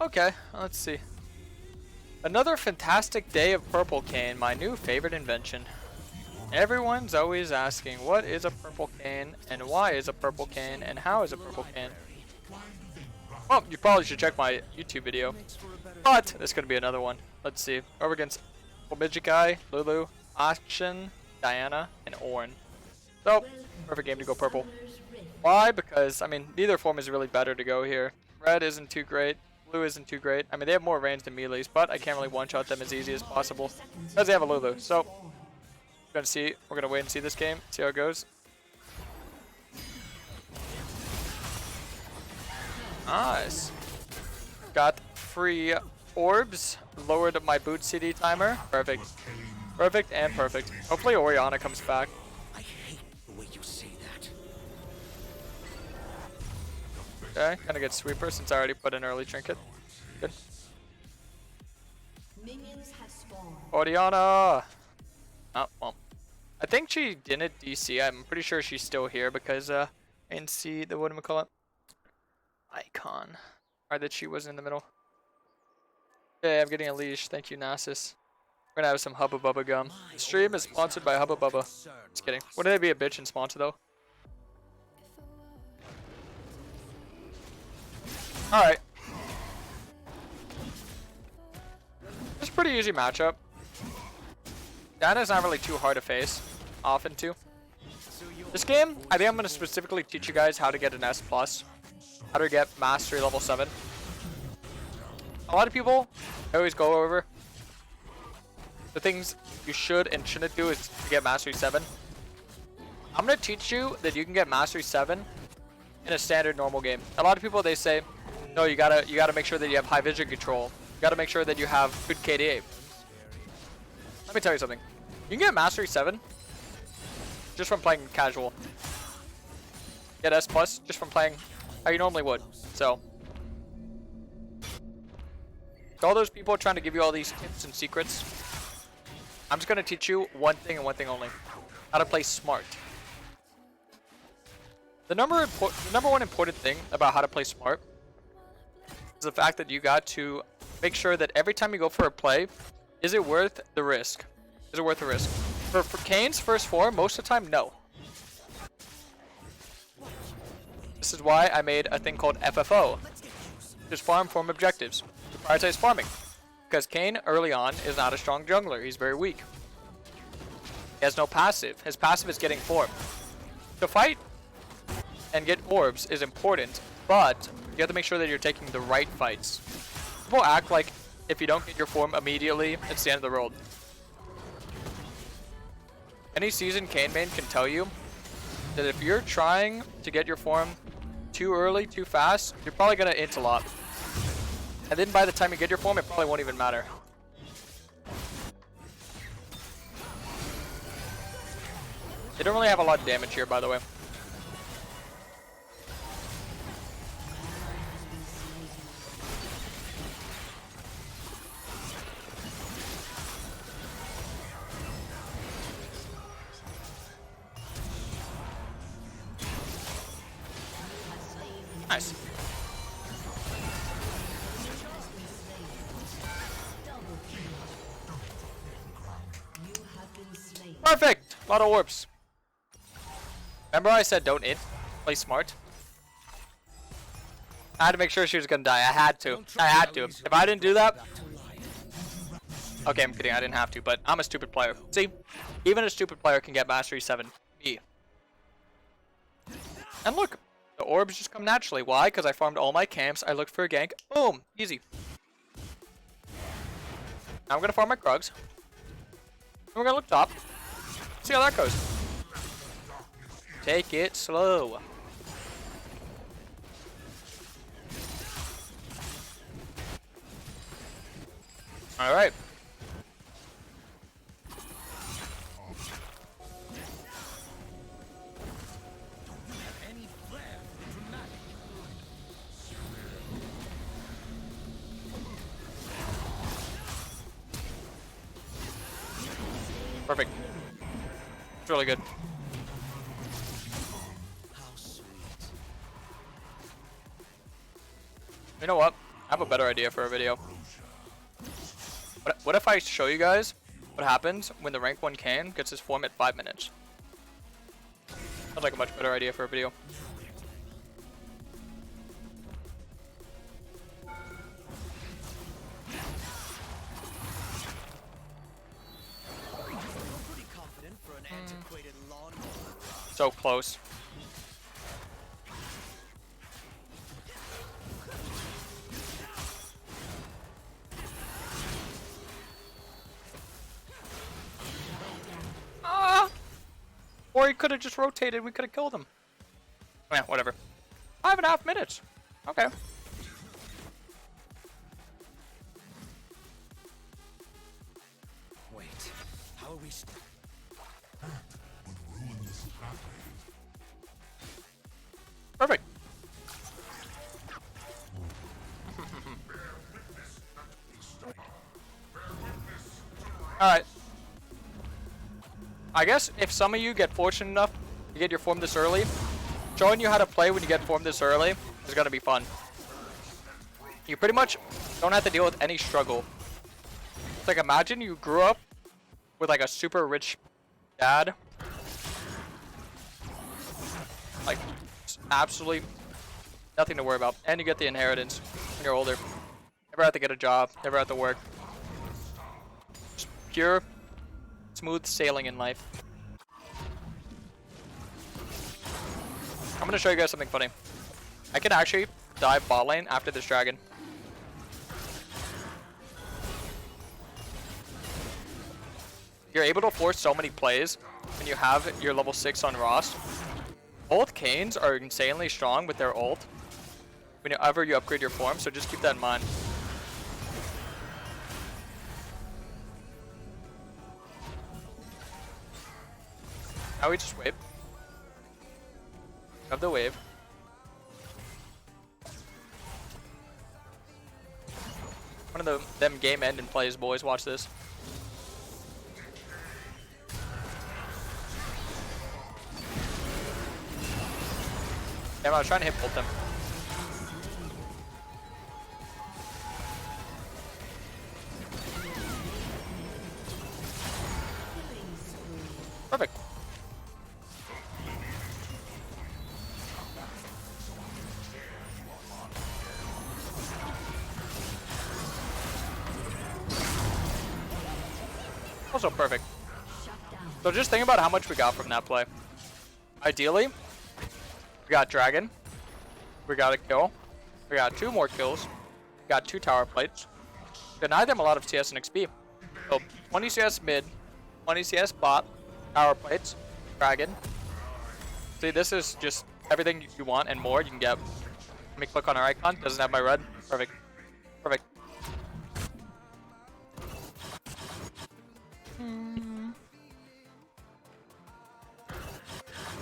Okay, let's see. Another fantastic day of purple Kayn, my new favorite invention. Everyone's always asking, what is a purple Kayn, and why is a purple Kayn, and how is a purple Kayn? Well, you probably should check my YouTube video. But there's gonna be another one. Let's see. Over against Midget Lulu, Action, Diana, and Ornn. So, perfect game to go purple. Why? Because, I mean, neither form is really better to go here. Red isn't too great. Blue isn't too great. I mean, they have more range than melees, but I can't really one-shot them as easy as possible because they have a Lulu. So, we're gonna wait and see this game, see how it goes. Nice. Got free orbs. Lowered my boot CD timer. Perfect. Perfect and perfect. Hopefully Orianna comes back. I hate the way you say that. Okay, gonna get sweeper since I already put an early trinket. Good. Orianna! Oh, well. I think she didn't DC. I'm pretty sure she's still here because I didn't see the, what do we call it? Icon. Or that she was in the middle. Okay, I'm getting a leash. Thank you, Nasus. We're gonna have some Hubba Bubba gum. The stream is sponsored by Hubba Bubba. Just kidding. Wouldn't they be a bitch and sponsor though? Alright. It's a pretty easy matchup. Diana's not really too hard to face. Often too. This game, I think I'm gonna specifically teach you guys how to get an S+. How to get Mastery level 7. A lot of people always go over the things you should and shouldn't do is to get Mastery 7. I'm going to teach you that you can get Mastery 7 in a standard normal game. A lot of people, they say, no, you gotta make sure that you have high vision control. You gotta make sure that you have good KDA. Let me tell you something. You can get Mastery 7 just from playing casual. Get S+ just from playing how you normally would. So, to all those people trying to give you all these tips and secrets, I'm just going to teach you one thing and one thing only. How to play smart. The number one important thing about how to play smart is the fact that you got to make sure that every time you go for a play, is it worth the risk? Is it worth the risk? For Kayn's first form, most of the time, no. This is why I made a thing called FFO. Just farm form objectives. Prioritize farming. Because Kayn early on is not a strong jungler. He's very weak. He has no passive. His passive is getting form. To fight and get orbs is important, but you have to make sure that you're taking the right fights. People act like if you don't get your form immediately, it's the end of the world. Any seasoned Kayn main can tell you that if you're trying to get your form too early, too fast, you're probably going to int a lot. And then by the time you get your form, it probably won't even matter. They don't really have a lot of damage here, by the way. Nice. Perfect! A lot of warps. Remember I said don't int? Play smart. I had to make sure she was gonna die. I had to. I had to. If I didn't do that... Okay, I'm kidding. I didn't have to, but I'm a stupid player. See? Even a stupid player can get Mastery 7. Me. And look! The orbs just come naturally. Why? Because I farmed all my camps. I looked for a gank. Boom! Easy. Now I'm gonna farm my Krugs. And we're gonna look top. See how that goes. Take it slow. Alright. Perfect. It's really good. You know what? I have a better idea for a video. What if I show you guys what happens when the rank 1 Kayn gets his form at 5 minutes? Sounds like a much better idea for a video. Pretty confident for an antiquated lawn. So close. Or he could have just rotated, we could have killed him. Yeah, whatever. 5.5 minutes. Okay. Wait, how are we? Perfect. Alright. I guess if some of you get fortunate enough to get your form this early, showing you how to play when you get form this early is going to be fun. You pretty much don't have to deal with any struggle. It's like, imagine you grew up with like a super rich dad. Like, absolutely nothing to worry about. And you get the inheritance when you're older. Never have to get a job, never have to work. Just pure, smooth sailing in life. I'm gonna show you guys something funny. I can actually dive bot lane after this dragon. You're able to force so many plays when you have your level 6 on Ross. Both Kayns are insanely strong with their ult whenever you upgrade your form, so just keep that in mind. Now we just wave. Of the wave. One of them game ending plays, boys. Watch this. Damn, I was trying to hit both them. Perfect. Also perfect. So just think about how much we got from that play. Ideally, we got dragon, we got a kill, we got 2 more kills, we got 2 tower plates. Denied them a lot of CS and XP. So 20 CS mid, 20 CS bot, tower plates, dragon. See, this is just everything you want and more you can get. Let me click on our icon. Doesn't have my red. Perfect. Perfect.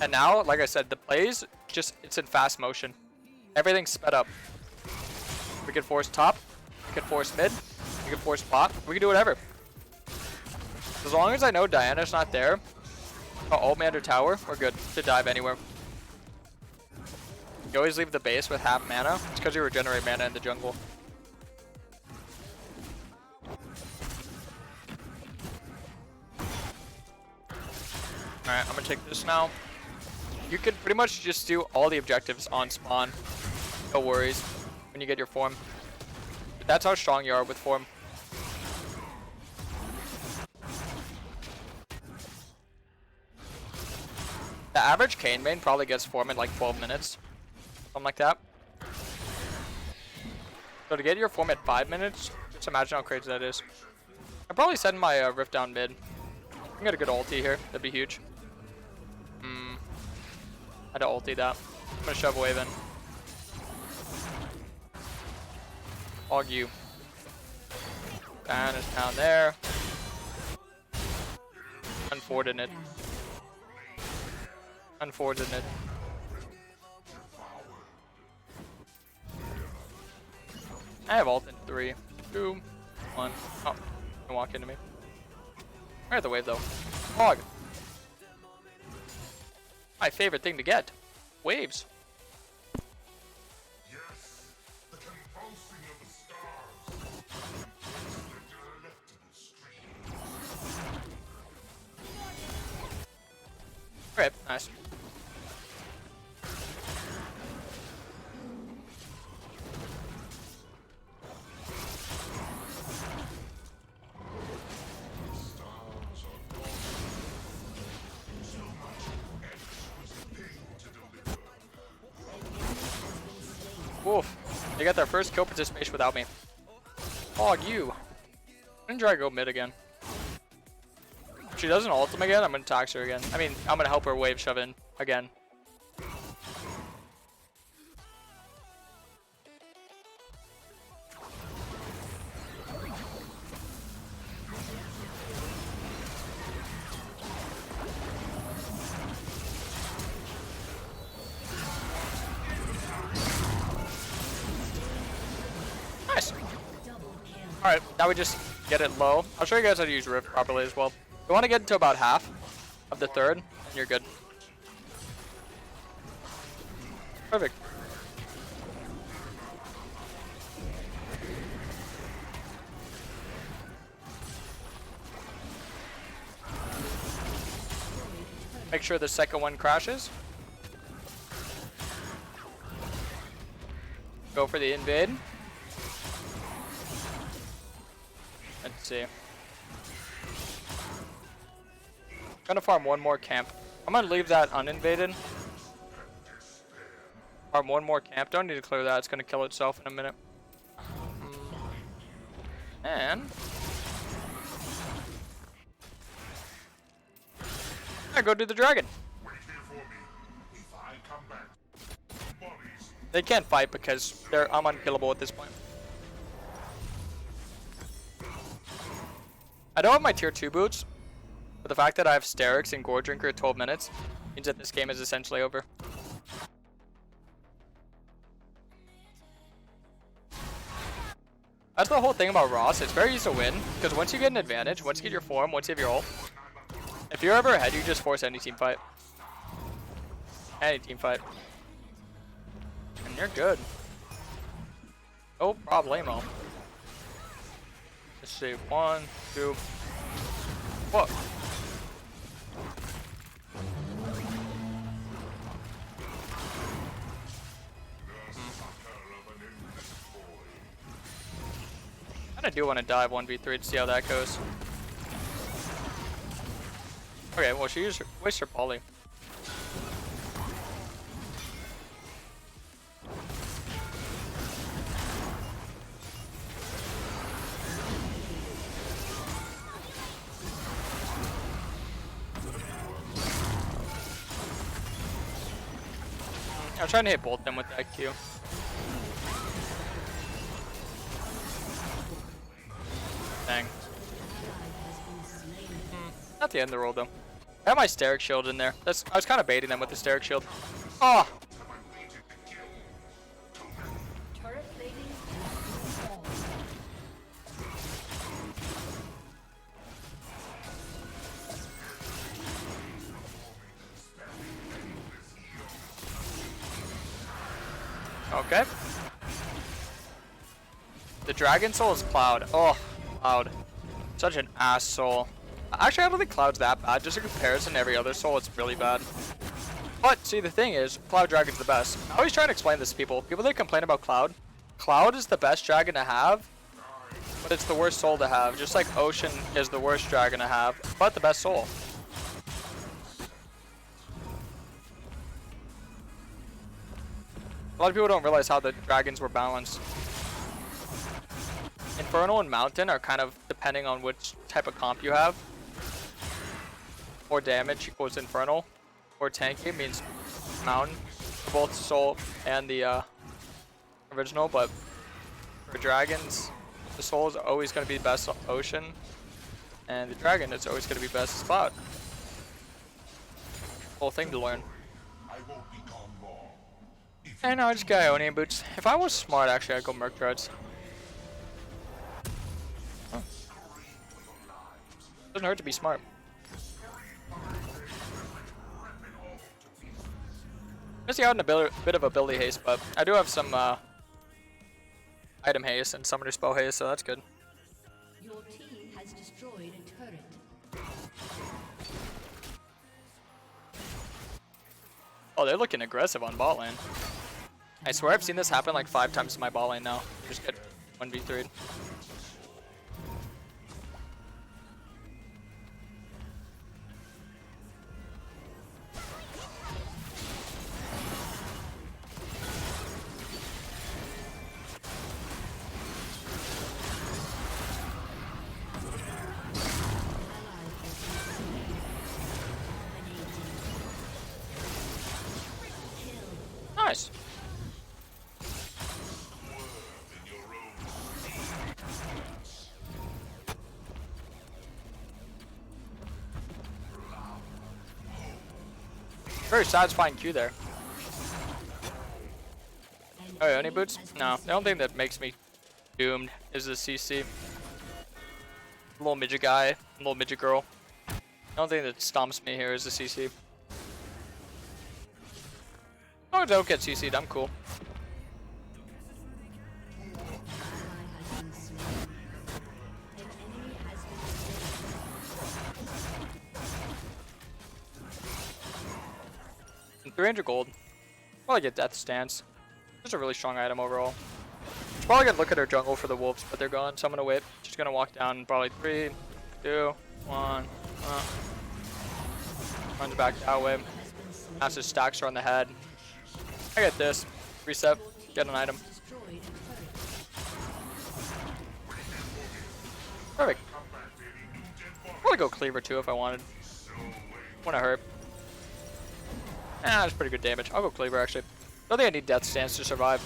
And now, like I said, the plays, just, it's in fast motion. Everything's sped up. We can force top, we can force mid, we can force bot, we can do whatever. As long as I know Diana's not there, ult man or tower, we're good to dive anywhere. You always leave the base with half mana. It's because you regenerate mana in the jungle. Alright, I'm gonna take this now. You can pretty much just do all the objectives on spawn. No worries when you get your form. That's how strong you are with form. The average Kayn main probably gets form in like 12 minutes. Something like that. So to get your form at 5 minutes, just imagine how crazy that is. I'm probably sending my Rift down mid. I can get a good ulti here. That'd be huge. I had to ulti that. I'm gonna shove a wave in. Hog you. Ban is down there. Unfortunate. Unfortunate. I have ult in 3, 2, 1. Oh, don't walk into me. I got the wave though. Hog. My favorite thing to get. Waves. Yes, the convulsing of the Okay, nice. Oof. They got their first kill participation without me. Oh, you. I'm gonna try to go mid again. If she doesn't ult him again, I'm gonna tax her again. I mean, I'm gonna help her wave shove in again. Nice. Alright, now we just get it low. I'll show you guys how to use Rift properly as well. You want to get to about half of the third, and you're good. Perfect. Make sure the second one crashes. Go for the invade. Let's see. Gonna farm one more camp. I'm gonna leave that uninvaded. Farm one more camp. Don't need to clear that. It's gonna kill itself in a minute. And I go do the dragon. They can't fight because I'm unkillable at this point. I don't have my tier 2 boots, but the fact that I have Sterix and Gore Drinker at 12 minutes means that this game is essentially over. That's the whole thing about Ross. It's very easy to win, because once you get an advantage, once you get your form, once you have your ult, if you're ever ahead, you just force any team fight. Any team fight. And you're good. No problemo. Let's see. 1, 2. Whoa. I do want to dive 1v3 to see how that goes. Okay, well, she used waste her poly. I'm trying to hit both them with that Q. Dang. Not the end of the world though. I have my Steric shield in there. I was kind of baiting them with the Steric shield. Oh! Okay. The Dragon Soul is Cloud. Oh, Cloud. Such an ass soul. Actually, I don't think Cloud's that bad. Just in comparison to every other soul, it's really bad. But, see, the thing is, Cloud Dragon's the best. I always try to explain this to people. People that complain about Cloud. Cloud is the best dragon to have, but it's the worst soul to have. Just like Ocean is the worst dragon to have, but the best soul. A lot of people don't realize how the dragons were balanced. Infernal and Mountain are kind of depending on which type of comp you have. More damage equals Infernal, or tanky means Mountain. Both Soul and the original, but for dragons, the Soul is always going to be best Ocean, and the dragon is always going to be best Cloud. Whole thing to learn. And now I just got Ionian boots. If I was smart, actually, I'd go Merc Dreads. Huh. Doesn't hurt to be smart. Missing out on a bit of ability haste, but I do have some item haste and summoner spell haste, so that's good. Your team has destroyed a turret. Oh, they're looking aggressive on bot lane. I swear I've seen this happen like 5 times in my bot lane now. Just get 1v3'd. Nice. Very satisfying Q there. Oh, yeah, any boots? No. The only thing that makes me doomed is the CC. Little midget guy, little midget girl. The only thing that stomps me here is the CC. As long as I don't get CC'd, I'm cool. And 300 gold. Probably get Death Stance. It's a really strong item overall. Should probably gonna look at our jungle for the wolves, but they're gone, so I'm gonna wait. Just gonna walk down probably 3, 2, 1. Runs back that way. Massive stacks are on the head. I get this. Reset. Get an item. Perfect. Probably go cleaver too if I wanted. Wouldn't hurt. That's pretty good damage. I'll go cleaver actually. I don't think I need Death Stance to survive.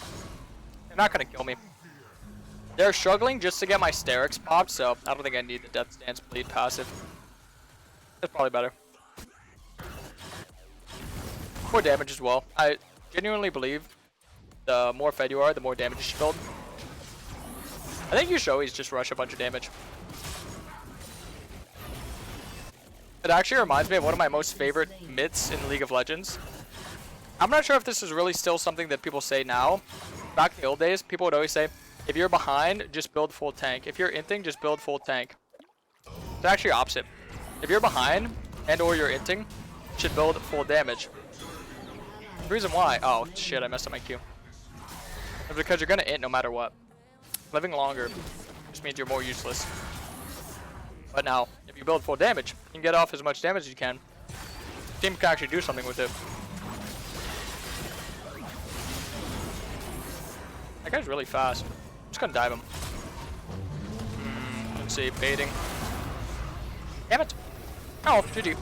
They're not gonna kill me. They're struggling just to get my Sterix popped, so I don't think I need the Death Stance bleed passive. That's probably better. More damage as well. I genuinely believe the more fed you are, the more damage you should build. I think you should always just rush a bunch of damage. It actually reminds me of one of my most favorite myths in League of Legends. I'm not sure if this is really still something that people say now. Back in the old days, people would always say, if you're behind, just build full tank. If you're inting, just build full tank. It's actually opposite. If you're behind and or you're inting, you should build full damage. The reason why, oh shit, I messed up my Q. It's because you're gonna int no matter what. Living longer just means you're more useless. But now, if you build full damage, you can get off as much damage as you can. The team can actually do something with it. That guy's really fast. I'm just gonna dive him. Let's see, baiting. Damn it! Oh, GG.